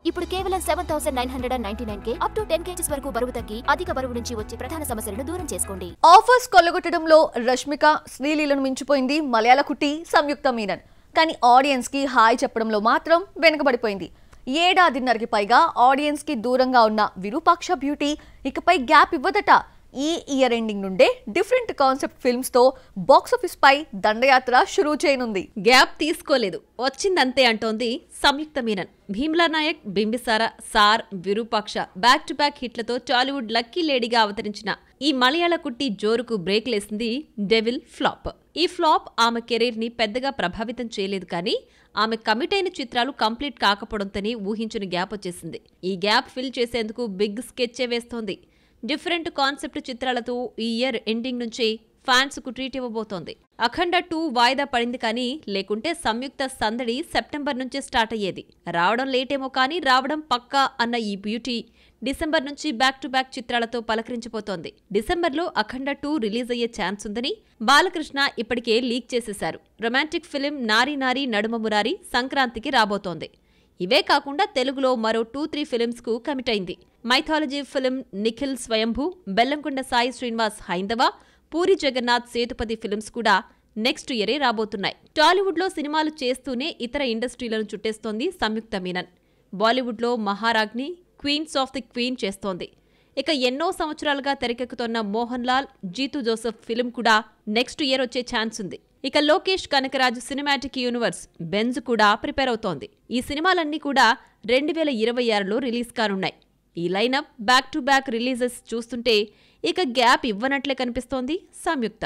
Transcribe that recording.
ఇప్పుడు కేవలం 7999K up to 10 kgs వరకు బరువు తగ్గి అధిక బరువు నుంచి వచ్చే ప్రధాన సమస్యలను దూరం చేసుకోండి. ఆఫర్స్ కొల్లగొట్టడంలో రష్మిక శ్రీలీలను మించిపోయింది మలయాళ కుట్టి సంయుక్త మీనన్. కానీ ఆడియన్స్ కి హాయ్ చెప్పడంలో మాత్రం వెనుకబడిపోయింది. ఏడాదిన్నరకి పైగా ఆడియన్స్ కి దూరంగా ఉన్న విరూపాక్ష బ్యూటీ ఇకపై గ్యాప్ ఇవ్వదట. ఈ ఇయర్ ఎండింగ్ నుండే డిఫరెంట్ కాన్సెప్ట్ ఫిల్మ్స్ తో బాక్సాఫీస్ పై దండయాత్ర షురూ చేయనుంది. గ్యాప్ తీసుకోలేదు, వచ్చిందంతే అంటోంది Samyuktha Menon. Bheemla Nayak, Bimbisara, Sir, Virupaksha back to back హిట్లతో టాలీవుడ్ లక్కీ లేడీగా అవతరించిన ఈ మలయాళ కుట్టి జోరుకు బ్రేక్ లేసింది డెవిల్ ఫ్లాప్. ఈ ఫ్లాప్ ఆమె కెరీర్ ని పెద్దగా ప్రభావితం చేయలేదు, కానీ ఆమె కమిట్ అయిన చిత్రాలు కంప్లీట్ కాకపోవడంతోనే ఊహించిన గ్యాప్ వచ్చేసింది. ఈ గ్యాప్ ఫిల్ చేసేందుకు బిగ్ స్కెచ్చే వేస్తోంది. డిఫరెంట్ కాన్సెప్ట్ చిత్రాలతో ఈ ఇయర్ ఎండింగ్ నుంచి ఫ్యాన్స్ కు ట్రీట్ ఇవ్వబోతోంది. అఖండ 2 వాయిదా పడింది, కానీ లేకుంటే సంయుక్త సందడి సెప్టెంబర్ నుంచే స్టార్ట్ అయ్యేది. రావడం లేటేమో కానీ రావడం పక్కా అన్న ఈ బ్యూటీ డిసెంబర్ నుంచి బ్యాక్ టు బ్యాక్ చిత్రాలతో పలకరించిపోతోంది. డిసెంబర్లో అఖండ 2 రిలీజ్ అయ్యే ఛాన్స్ ఉందని బాలకృష్ణ ఇప్పటికే లీక్ చేసేశారు. రొమాంటిక్ ఫిలిం నారీ నారీ నడుమ మురారి సంక్రాంతికి రాబోతోంది. ఇవే కాకుండా తెలుగులో మరో 2-3 ఫిలిమ్స్ కు కమిట్ అయింది. మైథాలజీ ఫిలిం నిఖిల్ స్వయంభూ, బెల్లంకొండ సాయి శ్రీనివాస్ హైందవ, పూరి జగన్నాథ్ సేతుపతి ఫిలిమ్స్ కూడా నెక్స్ట్ ఇయరే రాబోతున్నాయి. టాలీవుడ్ లో సినిమాలు చేస్తూనే ఇతర ఇండస్ట్రీలను చుట్టేస్తోంది సంయుక్త మీనన్. బాలీవుడ్ లో మహారాజ్ని, క్వీన్స్ ఆఫ్ ది క్వీన్ చేస్తోంది. ఇక ఎన్నో సంవత్సరాలుగా తెరకెక్కుతోన్న మోహన్ లాల్, జీతూ జోసెఫ్ ఫిలిం కూడా నెక్స్ట్ ఇయర్ వచ్చే ఛాన్స్ ఉంది. ఇక Lokesh Kanagaraj cinematic universe Benz కూడా ప్రిపేర్ అవుతోంది. ఈ సినిమాలన్నీ కూడా 2026లో రిలీజ్ కానున్నాయి. ఈ lineup back to back releases చూస్తుంటే ఇక గ్యాప్ ఇవ్వనట్లే కనిపిస్తోంది సంయుక్త.